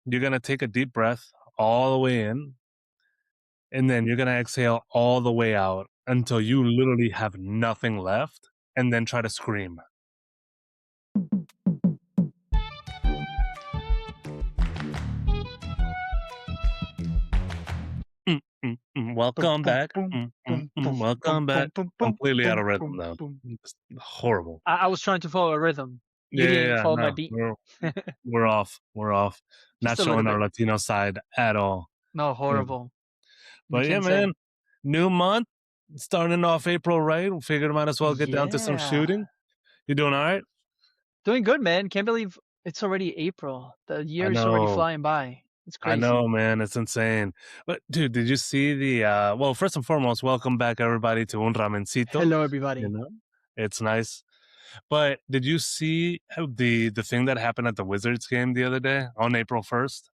You're gonna take a deep breath all the way in, and then you're gonna exhale all the way out until you literally have nothing left, and then try to scream. Boom, Welcome boom, back. boom, boom, boom, boom, Welcome back. boom, boom, boom, Completely out boom, of rhythm boom, though. boom. It's horrible. I was trying to follow a rhythm. You didn't follow my No, beat. we're off. We're off. Not Just a little showing our bit. Latino side at all. No, Yeah. horrible. You But yeah, can say. man, new month, starting off April, right? Figured might as well get down to some Yeah. shooting. You doing all right? Doing good, man. Can't believe it's already April. The I year is already know. flying by. It's I know, crazy. man. It's insane. But dude, did you see well, first and foremost, welcome back everybody to Un Ramencito. Hello, You everybody. know? It's nice. But did you see how the thing that happened at the Wizards game the other day on April 1st?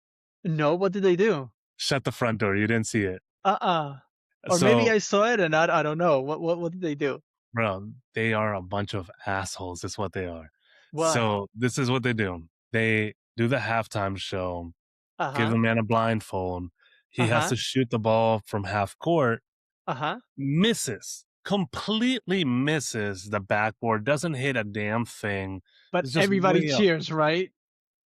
No, what did they do? Shut the front door. You didn't see it. Uh-uh. Or maybe So, I saw it and I don't know. What did they do? bro, they are a bunch of assholes, is what they are. What? So, this is what they do. They do the halftime show, give Uh-huh. the man a blindfold. He has Uh-huh. to shoot the ball from half court, Uh-huh. misses, completely misses the backboard, doesn't hit a damn thing. But It's just everybody way up. cheers, right?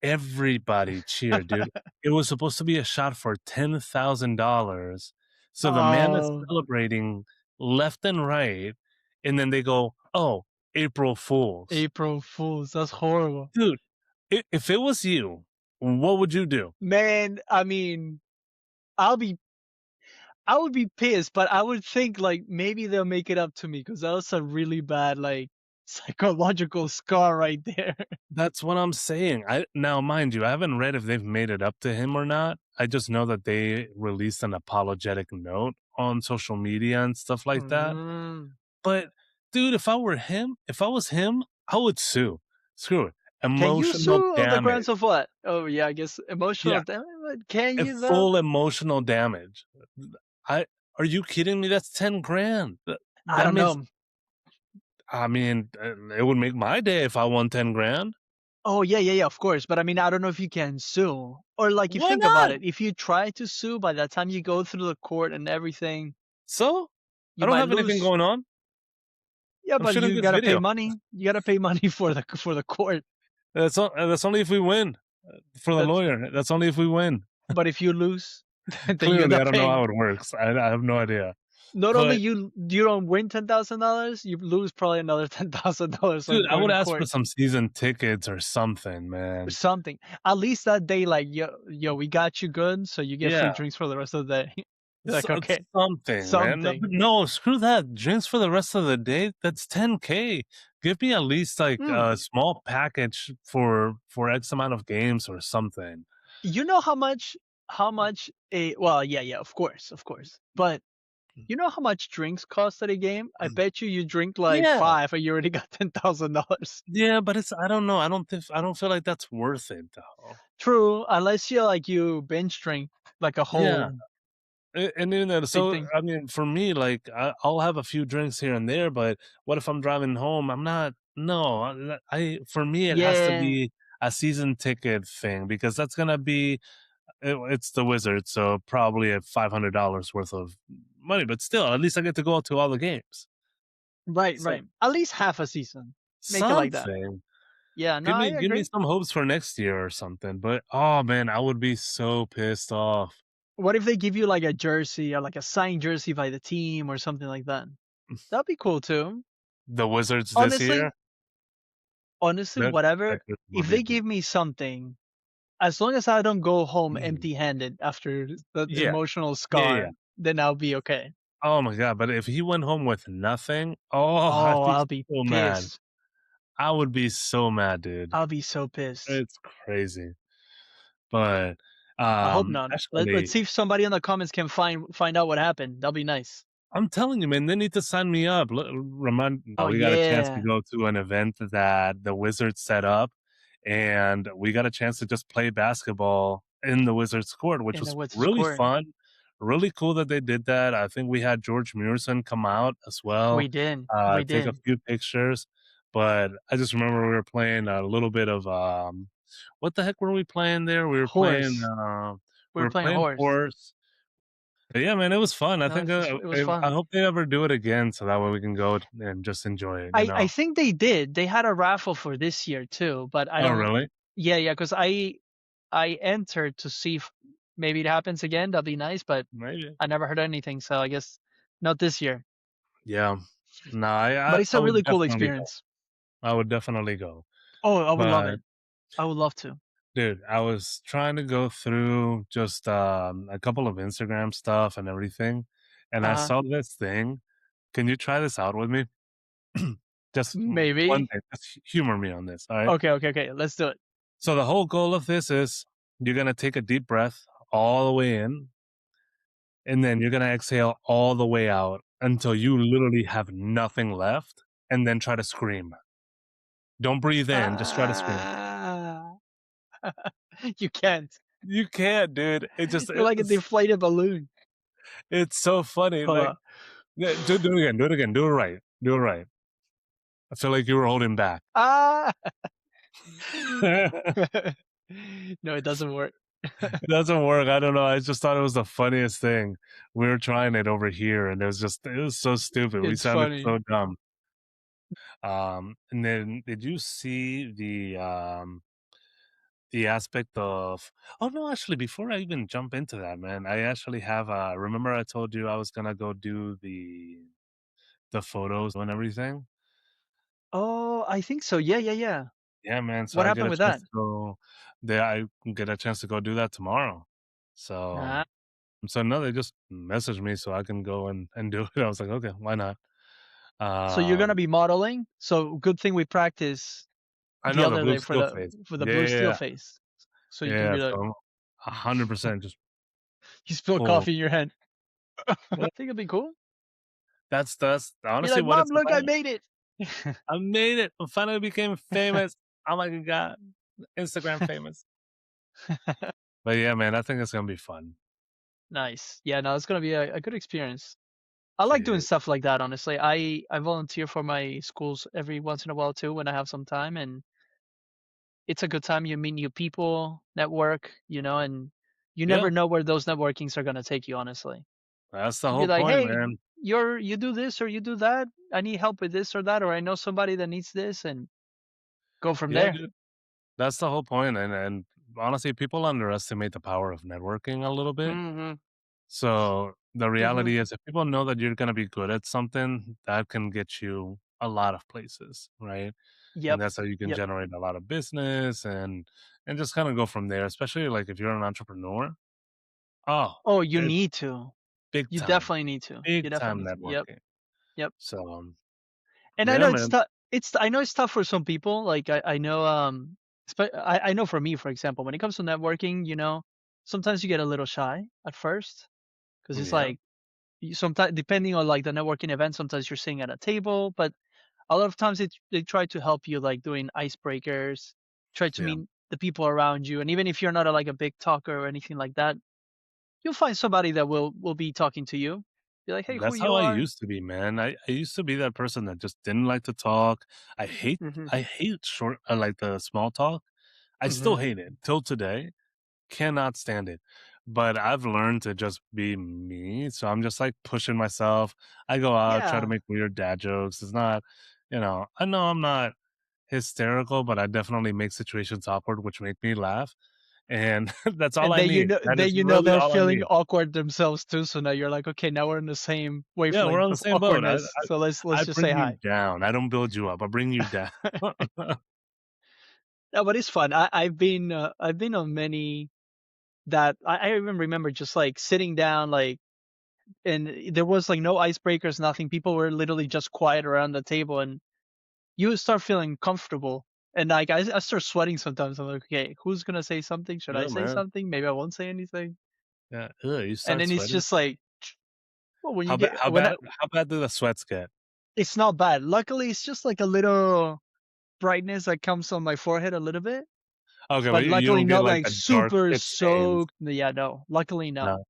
Everybody cheered, dude. It was supposed to be a shot for $10,000. So the man is Oh, celebrating left and right, and then they go, "Oh, April Fools." April Fools. That's horrible. Dude, if it was you, what would you do? Man, I mean, I'll be I would be pissed, but I would think like maybe they'll make it up to me because that was a really bad like psychological scar right there. That's what I'm saying. I now, mind you, I haven't read if they've made it up to him or not. I just know that they released an apologetic note on social media and stuff like that. Mm. But dude, if I was him, I would sue. Screw it. Can you Emotional sue on the damage. grounds of what? Oh yeah, I guess emotional Yeah, damage. Can a you though? full emotional damage. I Are you kidding me? That's 10 grand. I That don't means know. I mean, it would make my day if I won 10 grand. Oh yeah, yeah, yeah, of course. But I mean, I don't know if you can sue. Or like, you Why think about not? it. If you try to sue, by the time you go through the court and everything, So, I you don't might have anything lose. going on. Yeah, I'm but shooting you this gotta pay video. money. You gotta pay money for the court. That's only if we win for the That's lawyer. That's only if we win. But if you lose, then you're Clearly, I not don't know paying. how it works. I have no idea. Not only But you don't win $10,000, you lose probably another $10,000 on dude, I going would to ask for court some season tickets or something, or man. something. At least that day, like yo, we got you good, so you get free Yeah, drinks for the rest of the day. You're like, it's okay, something, man. No, something. but no, screw that. Drinks for the rest of the day. That's 10K. Give me at least like Hmm. a small package for X amount of games or something. You know how much a well, yeah, yeah, of course. But you know how much drinks cost at a game? I bet you drink like Yeah, five and you already got $10,000. yeah, but it's I don't know. I don't feel like that's worth it though. True, unless you binge drink like a Yeah. whole And you know, big so thing. I mean, for me, like I'll have a few drinks here and there, but what if I'm driving home? I'm not. No, I for me, it has to Yeah. be a season ticket thing because that's gonna be it's the Wizards, so probably at $500 worth of money. But still, at least I get to go to all the games. Right, So right. At least half a season. Make it like that. something. Yeah, no, I Give me agree. some hopes for next year or something. But oh man, I would be so pissed off. What if they give you like a jersey or like a signed jersey by the team or something like that? That'd be cool too. The Wizards this Honestly, year, honestly, that whatever. could If be. they give me something, as long as I don't go home Mhm. empty-handed after the Yeah, emotional yeah, yeah. scar, then I'll be okay. Oh my god, but if he went home with nothing, oh, I'd Oh, be I'll be so mad. pissed. I would be so mad, dude. I'll be so pissed. It's crazy. But, I hope not. Let's actually, see if somebody in the comments can find out what happened. That'll be nice. I'm telling you, man, they need to sign me up. Oh We got a chance to yeah. go to an event that the Wizards set up, and we got a chance to just play basketball in the Wizards court, which In the was Wizards really court. fun. Really cool that they did that. I think we had George Murison come out as well, We did. We take a did. few pictures. But I just remember we were playing a little bit of what the heck were we playing there? Horse. We We were were playing playing horse. horse. But yeah, man, it was fun. I No, think it was I fun. hope they ever do it again, so that way we can go and just enjoy it. You I know? think they did. They had a raffle for this year too, but I Oh, don't. really? Yeah, yeah, because I entered to see if maybe it happens again. That'd be nice, but Maybe. I never heard anything, so I guess not this year. Yeah. No, But it's I a would really cool definitely go. experience. I would definitely go. Oh, I would love But it. I would love to. dude, I was trying to go through just a couple of Instagram stuff and everything, and I Uh-huh. saw this thing. Can you try this out with me? Just one Maybe. thing. Just humor me on this. All right. Okay, okay, okay. Let's do it. So the whole goal of this is you're gonna take a deep breath all the way in, and then you're gonna exhale all the way out until you literally have nothing left, and then try to scream. Don't breathe in. Just try to scream. Ah. You can't. You can't, dude. You're like a deflated balloon. It's so funny. Hold Like, on. yeah, do it again. Do it again. Do it right. Do it right. I feel like you were holding back. Ah. It No, it doesn't work. doesn't work. I don't know. I just thought it was the funniest thing. We were trying it over here, and it was so stupid. We It's sounded funny. so dumb. And then did you see the aspect of? Oh no, actually, before I even jump into that, man, I actually have. Remember, I told you I was gonna go do the photos and everything. Oh, I think so. Yeah, yeah, yeah. Yeah, man. So What I get happened a with chance that? to go there. I get a chance to go do that tomorrow. So, Ah. no, they just messaged me so I can go and do it. I was like, okay, why not? So you're gonna Um, be modeling? So good thing we practice I the know the other blue day steel face. for the Yeah, blue yeah, steel yeah. face. So you can Yeah, be like, so 100% just you spill full. coffee in your hand. Yeah, Think it'd be cool. that's Be honestly like, what Mom, it's look, I about. made it. I made it. I finally became famous. Oh my god, Instagram famous. But yeah, man, I think it's gonna be fun. Nice. Yeah, no, it's gonna be a good experience. I like doing Yeah, stuff like that, honestly. I volunteer for my schools every once in a while too when I have some time, and it's a good time. You meet new people, network, and you yeah, never know where those networkings are gonna take you, honestly. that's the You'd be whole like, point, "Hey, man. you do this or you do that. I need help with this or that, or I know somebody that needs this," and go from Yeah, there. dude. That's the whole point, and honestly, people underestimate the power of networking a little bit. Mhm. So the Mhm. reality is, if people know that you're gonna be good at something, that can get you a lot of places, right? And Yep. that's how you can Yep. generate a lot of business and just kind of go from there. Especially like if you're an entrepreneur. Oh, Oh, you it's need to. You definitely need to. You big time definitely need to. Yep. networking. Yep. So And I yeah, know it's man. tough. I know it's tough for some people. Like I know I know for me, for example, when it comes to networking, sometimes you get a little shy at first because it's Yeah, like sometimes depending on like the networking event, sometimes you're sitting at a table, but a lot of times they try to help you like doing icebreakers, try to yeah. meet the people around you, and even if you're not like a big talker or anything like that, you'll find somebody that will be talking to you. Be like, hey, who That's you how I are? used to be, man. I used to be that person that just didn't like to talk. Hmm. I hate short like the small talk. I still Hmm. hate it till today. Cannot stand it. But I've learned to just be me. So I'm just like pushing myself. I go out, try to Yeah, make weird dad jokes. It's not, I know I'm not hysterical, but I definitely make situations awkward, which make me laugh. And that's all and I need. That is then really they're all I feeling need. awkward themselves too. So now you're like, okay, now we're in the same Yeah, we're on wavelength the of same boat. awkwardness. So let's I just say bring you hi. down. I don't build you up. I bring you down. No, but it's fun. I've been on many that I even remember just like sitting down like and there was like no icebreakers, nothing. People were literally just quiet around the table, and you would start feeling comfortable. And like I start sweating sometimes. I'm like, okay, who's gonna say something? Should I Yeah, say man. something? Maybe I won't say anything. Yeah. Ugh, you And start then it's sweating. just like, well, when you get when How bad do the sweats get? it's not bad. Luckily, it's just like a little brightness that comes on my forehead a little bit, Okay, but but you luckily don't get not like like the dark super pit stains. soaked. Yeah, no. Luckily, no. No.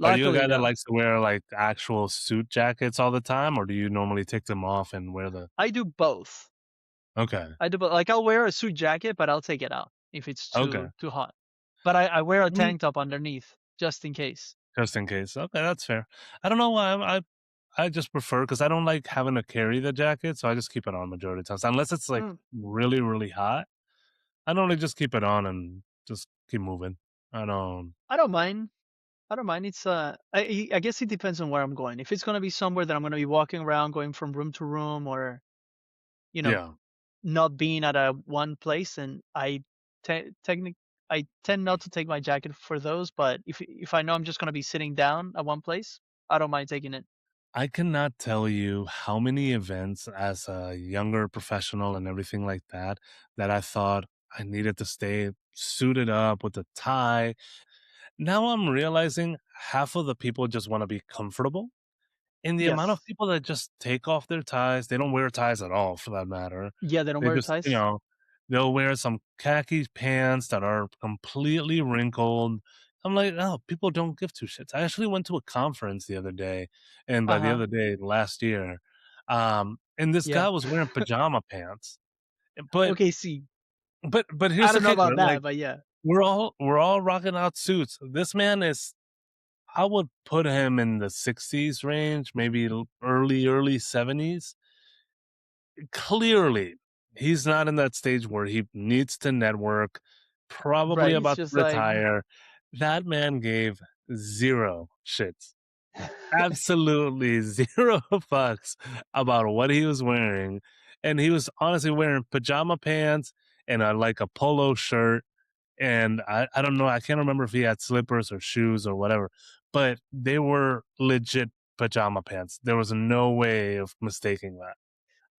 Are you a Luckily, guy that no. likes to wear like actual suit jackets all the time, or do you normally take them off and wear the? I do both. Okay. I do, but like I'll wear a suit jacket, but I'll take it out if it's Okay. too hot. But I wear a I mean, tank top underneath just in case. just in case. Okay, that's fair. I don't know why I just prefer because I don't like having to carry the jacket, so I just keep it on majority of times. Unless it's like Mm, really, really hot, I normally just keep it on and just keep moving. I don't. I don't mind. I don't mind. It's I guess it depends on where I'm going. If it's gonna be somewhere that I'm gonna be walking around, going from room to room, or you know, Yeah, not being at a one place, and technic I tend not to take my jacket for those. But if I know I'm just gonna be sitting down at one place, I don't mind taking it. I cannot tell you how many events as a younger professional and everything like that that I thought I needed to stay suited up with a tie. Now I'm realizing half of the people just want to be comfortable. And the amount of Yes. people that just take off their ties, they don't wear ties at all for that matter. Yeah, they don't They wear just, ties. they'll wear some khaki pants that are completely wrinkled. I'm like, oh, people don't give two shits. I actually went to a conference the other day, and by Uh the huh. other day, last year, and this Yeah. guy was wearing pajama pants. But Okay. See, but I here's the don't know kicker: about like that, but yeah. we're all rocking out suits. This man is I would put him in the 60s range, maybe early 70s. Clearly, he's not in that stage where he needs to network, probably Right. It's about to just like retire. That man gave 0 shits. Absolutely 0 fucks about what he was wearing, and he was honestly wearing pajama pants and like, a polo shirt, and I don't know, I can't remember if he had slippers or shoes or whatever, but they were legit pajama pants. There was no way of mistaking that.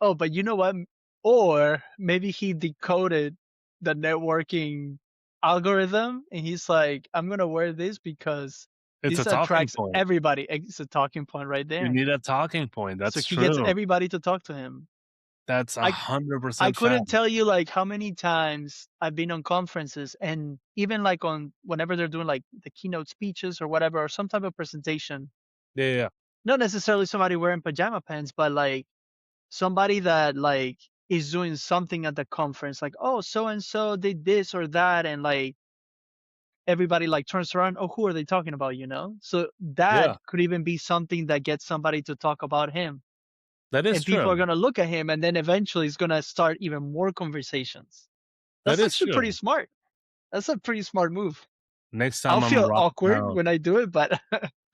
oh, but you know what? Or maybe he decoded the networking algorithm and he's like, I'm gonna wear this because It's a this talking attracts point. everybody. It's a talking point right You there. need a talking point, So that's he gets true. everybody to talk to him. That's I I 100% fact. couldn't tell you like how many times I've been on conferences and even like on whenever they're doing like the keynote speeches or whatever or some type of presentation. Yeah, yeah, yeah. Not necessarily somebody wearing pajama pants, but like somebody that like is doing something at the conference, like, oh, so and so did this or that, and like everybody like turns around, oh, who are they talking about, so that Yeah, could even be something that gets somebody to talk about him, that is and people are true. going to look at him, and then eventually it's going to start even more conversations. That That's is actually pretty true. smart. That's a pretty smart move. Next I'll time I'm feel rocking awkward out when I do it, but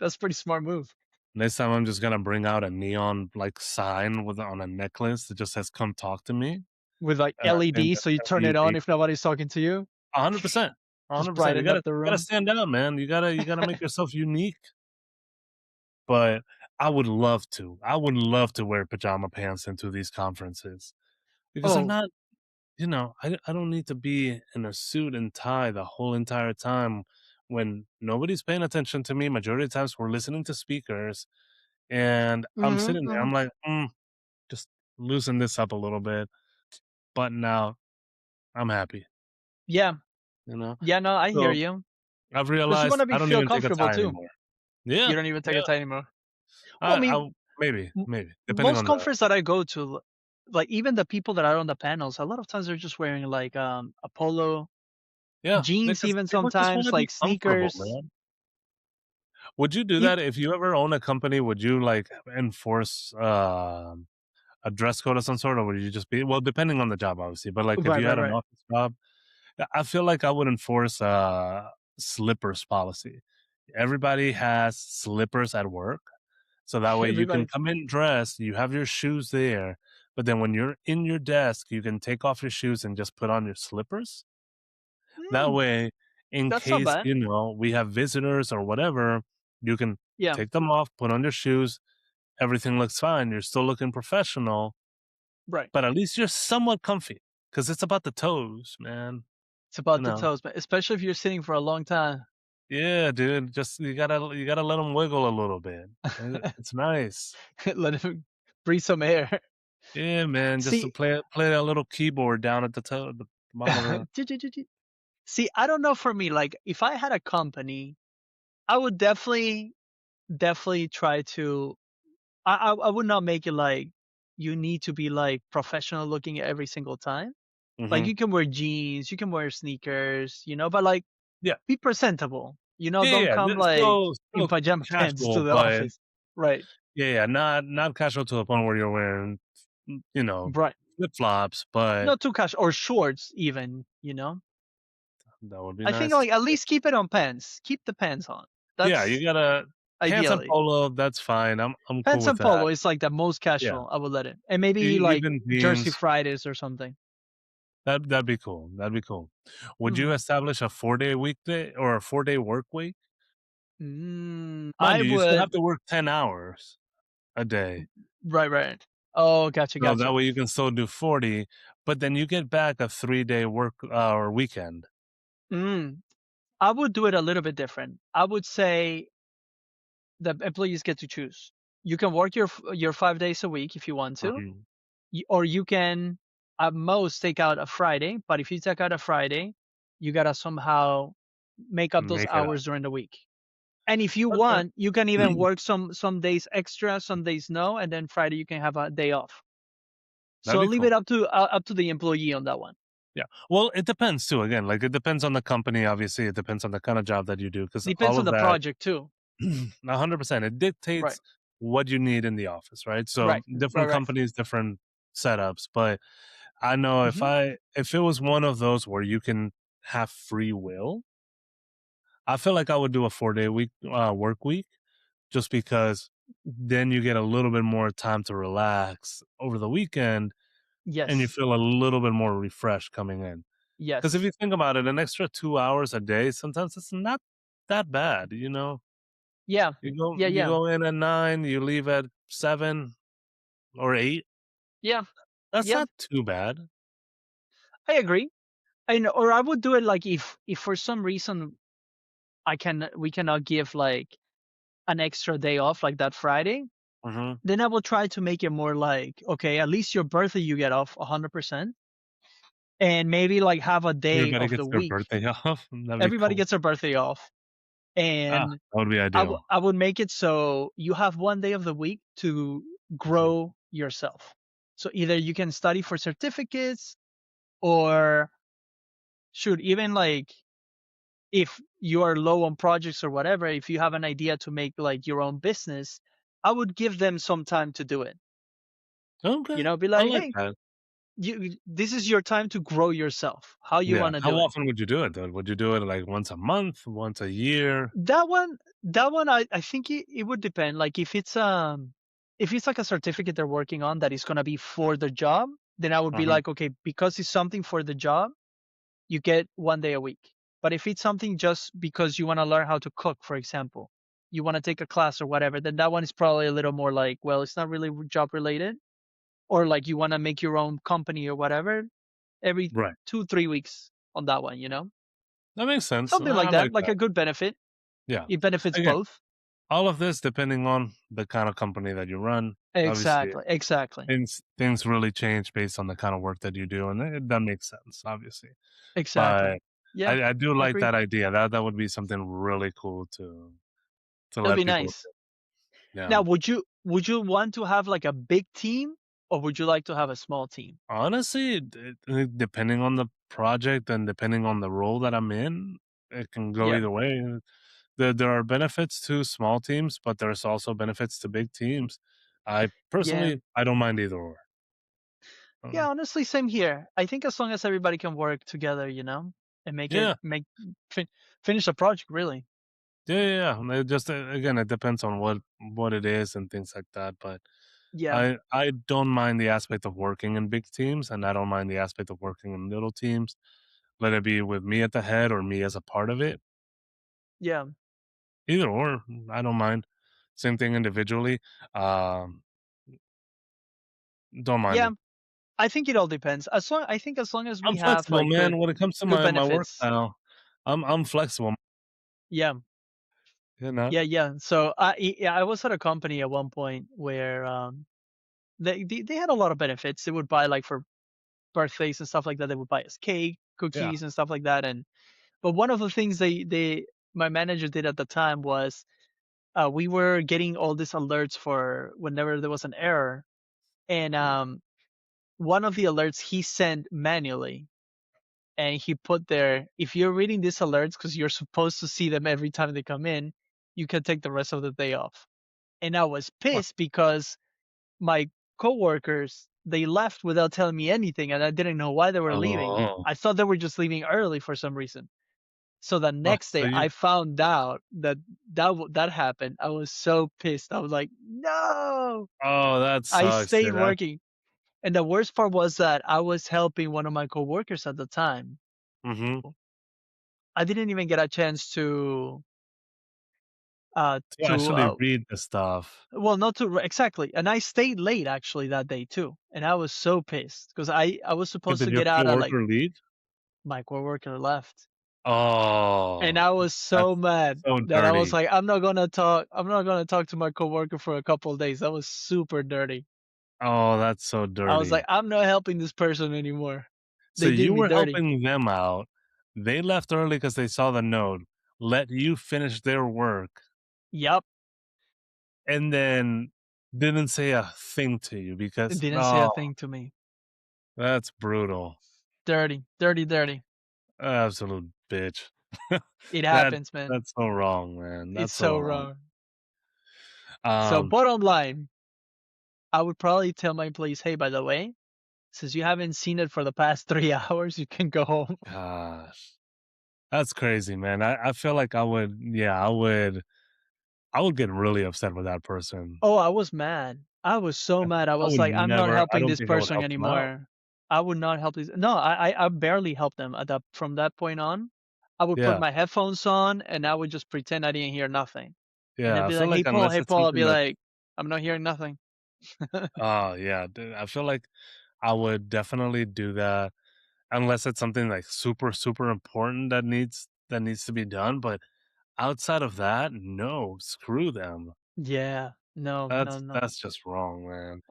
that's pretty smart move. next time I'm just gonna bring out a neon, like, sign with on a necklace that just says, "Come talk to me," With like and I think LED, that's so you gonna turn be it on big. if nobody's talking to you. 100%, Just 100%. You brighten gotta up the you gotta room. stand out, man. You gotta make yourself unique. But I would love to. I would love to wear pajama pants into these conferences because I'm Oh. not, I don't need to be in a suit and tie the whole entire time when nobody's paying attention to me. Majority of the times we're listening to speakers and I'm Hmm. sitting there. Hmm. I'm like, just loosen this up a little bit, button out. I'm happy, Yeah. you know? Yeah, no, I hear So you. I've 'Cause you realized wanna be I don't feel even take a comfortable tie too. anymore. You Yeah. don't even take a Yeah. tie anymore. Well, I I, mean, I maybe, m maybe, depending most on the, conference that I go to, like, even the people that are on the panels, a lot of times they're just wearing, like, a polo, yeah, jeans because even people just want sometimes, to be like, comfortable, sneakers. man. Would you do E that if you ever own a company? Would you like enforce a dress code of some sort, or would you just be well, depending on the job, obviously? But like, if Right, you right, had an right. office job, I feel like I would enforce a slippers policy. Everybody has slippers at work, so that way you can Everybody. come in dressed. You have your shoes there, but then when you're in your desk, you can take off your shoes and just put on your slippers. That Mm, way, in that's not case, bad. we have visitors or whatever, you can Yeah, take them off, put on your shoes, everything looks fine, you're still looking professional, right. but at least you're somewhat comfy because it's about the toes, man, It's you about the know? toes, but especially if you're sitting for a long time. Yeah, dude, just you gotta let them wiggle a little bit. It's nice. Let him breathe some air. Yeah, man, just to See, play that little keyboard down at the bottom of the see, I don't know for me, like, if I had a company, I would definitely try to I would not make it like you need to be like professional looking every single time. Like Mhm. you can wear jeans, you can wear sneakers, but like Yeah. be presentable. Yeah, Don't yeah, come that's like in still pajama pants to casual, the but office. Right. yeah, yeah, not casual to the point where you're wearing, Right. flip-flops, but Not too casual or shorts even. that would be I think nice like too. at least keep it on pants. Keep the pants on. Yeah, you That's gotta pants and ideally. polo, that's fine, I'm cool Pants with and that. polo is like the most Yeah, casual. I would let it. And maybe like even Jersey jeans, Fridays or something. that'd be cool, that'd be cool. Would you Mhm. establish a 4-day weekday or a 4-day work week? Mind I you, you still have would. to work 10 hours a day, Right, right. Oh, gotcha, so that gotcha. way you can still do 40, but then you get back a 3-day work, or weekend. Mm, I would do it a little bit different. I would say the employees get to choose. You can work your 5 days a week if you want to, Mhm. or you can at most take out a Friday. But if you take out a Friday, you gotta somehow make up those Make it up. hours during the week. And if you Okay. want, you can even work some days extra, some days no, and then Friday you can have a day off. That'd So be leave cool. it up to the employee on that one. Yeah. Well, it depends too. Again, like it depends on the company. Obviously, it depends on the kind of job that you do because Depends all on of the that, project too. 100%, it Right. dictates what you need in the office, right? So Right. Right. different Right. companies, different setups. But I know Hmm. if it was one of those where you can have free will, I feel like I would do a 4-day week, work week, just because then you get a little bit more time to relax over the weekend, and you Yes. feel a little bit more refreshed coming in. Because if Yes. you think about it, an extra 2 hours a day, sometimes it's not that bad, you know? Yeah. Yeah. You Yeah. go in at 9, you leave at 7 or 8. Yeah. That's Yeah. not too bad. I agree. Or I would do it like if for some reason we cannot give like an extra day off like that Friday, Mhm. then I will try to make it more like, okay, at least your birthday you get off 100%, and maybe like have a day Everybody of the gets their week. birthday off. That'd be Everybody cool. gets their birthday off, Ah, and that would be ideal. I would make it so you have one day of the week to Mhm. grow yourself. So either you can study for certificates, or shoot, even like if you are low on projects or whatever, if you have an idea to make like your own business, I would give them some time to do it. Okay. Be I like, like hey, that. this is your time to grow yourself. How you Yeah. want to How do it? often would you do it, though? Would you do it, like, once a month, once a year? That one, I think it would depend. Like if it's like a certificate they're working on that is gonna be for the job, then I would be Mhm. like, okay, because it's something for the job, you get one day a week. But if it's something just because you want to learn how to cook, for example, you want to take a class or whatever, then that one is probably a little more like, well, it's not really job related. Or like you want to make your own company or whatever, every Right. 2-3 weeks on that one. That makes sense. Something like I that, like like that. a good benefit. Yeah. It benefits Again, both. all of this depending on the kind of company that you run. Obviously, Exactly. Exactly. things really change based on the kind of work that you do, and that makes sense, obviously. Exactly. But Yeah. I do I like agree. that idea. That would be something really cool to It'll let be people nice. do. Yeah. Now, would you want to have like a big team, or would you like to have a small team? Honestly, depending on the project and depending on the role that I'm in, it can go Yeah. either way. There are benefits to small teams, but there's also benefits to big teams. I Yeah. personally, I don't mind either or. Yeah, Um, honestly, same here. I think as long as everybody can work together, and make it yeah, make fin- finish the project, really. yeah. It just again, it depends on what it is and things like that. But Yeah, I don't mind the aspect of working in big teams, and I don't mind the aspect of working in little teams. Let it be with me at the head or me as a part of it. yeah, Either or, I don't mind. Same thing individually. Um, don't mind yeah. it. I think it all depends. As long as we I'm have flexible, like man. good When it comes to good my work benefits. style, I'm flexible. Yeah, You know? yeah, yeah. So I was at a company at one point where they had a lot of benefits. They would buy like for birthdays and stuff like that. They would buy us cake, Yeah, cookies, and stuff like that. And but one of the things they my manager did at the time was we were getting all these alerts for whenever there was an error. and one of the alerts he sent manually, and he put there, if you're reading these alerts because you're supposed to see them every time they come in, you can take the rest of the day off. And I was Huh. pissed because my coworkers, they left without telling me anything, and I didn't know why they were leaving. Oh, I thought they were just leaving early for some reason. So the oh, next so day, you I found out that that happened. I was so pissed. I was like, "No!" oh, that I sucks, stayed dude. That working, and the worst part was that I was helping one of my coworkers at the time. mhm. I didn't even get a chance To to actually read the stuff. well, not to exactly, and I stayed late actually that day too, and I was so pissed because I was But supposed did to your get out at like coworker leave? my coworker left, and Oh, I was so that's mad so that I was dirty. like, I'm not gonna talk. I'm not gonna talk to my coworker for a couple of days. That was super dirty. Oh, that's so I was like, dirty. I'm not helping this person anymore. So They did you me were dirty. helping them out. They left early because they saw the note, let you finish their work, Yup, and then didn't say a thing to you it because didn't say a oh, thing to me. that's brutal. Dirty, dirty, dirty. Absolute bitch. It That happens, man. that's so wrong, man. It's That's so so wrong. wrong. So Um, bottom line, I would probably tell my employees, hey, by the way, since you haven't seen it for the past 3 hours, you can go home. gosh, that's crazy, man. I feel like I would, yeah, I would get really upset with that person. Oh, I was mad. I was so mad. I I was would like, I'm not never. I helping don't this think I would person help them out. anymore. I would not help this. No, I barely helped them at that from that point on. I would put Yeah, my headphones on and I would just pretend I didn't hear nothing. And yeah. they'd I be feel like, like unless Hey it's Paul, I'd something be that's, like, I'm not hearing nothing. oh yeah, dude, I feel like I would definitely do that unless it's something like super, super important that needs to be done. But outside of that, no, screw them. Yeah. No, no, no. That's just wrong, man.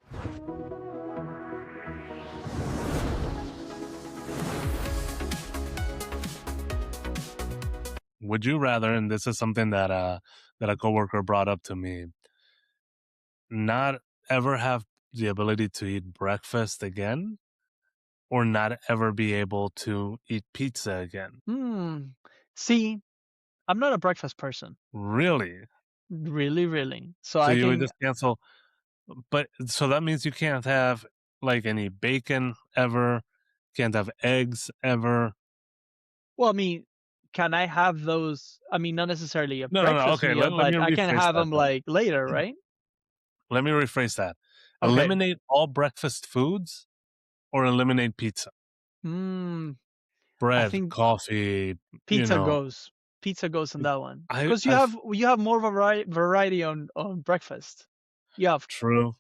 Would you rather, and this is something that a coworker brought up to me, not ever have the ability to eat breakfast again, or not ever be able to eat pizza again? Hmm. See, I'm not a breakfast person. Really? Really, really. So So I you would can just cancel, but so that means you can't have like any bacon ever, can't have eggs ever. well, I mean, can I have those? I mean, not necessarily a No, no, no. breakfast Okay, meal, let me but I can rephrase have that them then. like later, right? Let me rephrase that. Okay. Eliminate all breakfast foods or eliminate pizza. Hmm. I Bread, think coffee, you pizza know. goes. Pizza goes on that one because I've you have more variety on breakfast. You have true.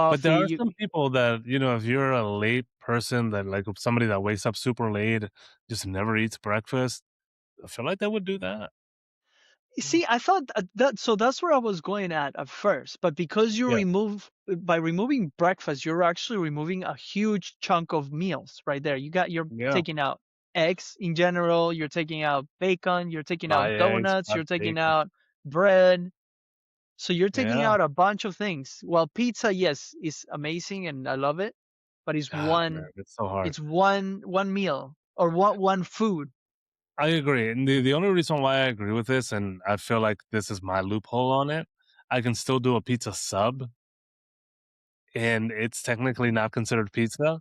But there coffee. are some people that, you know, if you're a late person that like somebody that wakes up super late, just never eats breakfast, I feel like they would do that. You see, I thought that so that's where I was going at first, but because you Yeah. remove by removing breakfast, you're actually removing a huge chunk of meals right there. You're Yeah. taking out eggs in general, you're taking out bacon, you're taking Buy out eggs, donuts, buy you're taking bacon. out bread. So you're taking Yeah. out a bunch of things. While pizza, yes, is amazing and I love it, but Ah, man, it's so hard. it's one meal or one food. I agree. And the only reason why I agree with this, and I feel like this is my loophole on it, I can still do a pizza sub, and it's technically not considered pizza.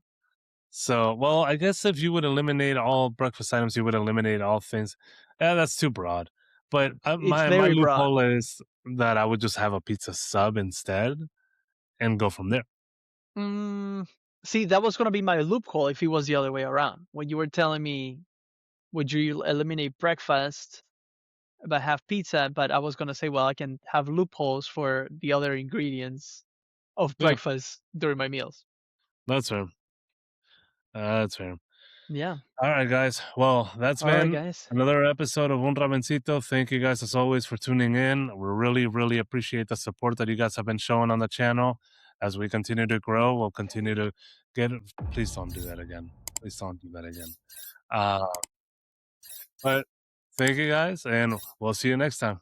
So, well, I guess if you would eliminate all breakfast items, you would eliminate all things. Yeah, that's too broad. But It's my very broad. loophole is that I would just have a pizza sub instead and go from there. Mm, see, that was gonna be my loophole if it was the other way around. When you were telling me, would you eliminate breakfast but have pizza? But I was gonna say, well, I can have loopholes for the other ingredients of Yeah, breakfast during my meals. that's fair. That's fair. Yeah. All right, guys. Well, that's All right, been guys. another episode of Un Ramencito. Thank you guys as always for tuning in. We really, really appreciate the support that you guys have been showing on the channel. As we continue to grow, we'll continue to get. Please don't do that again. Please don't do that again. Uh, but thank you guys, and we'll see you next time.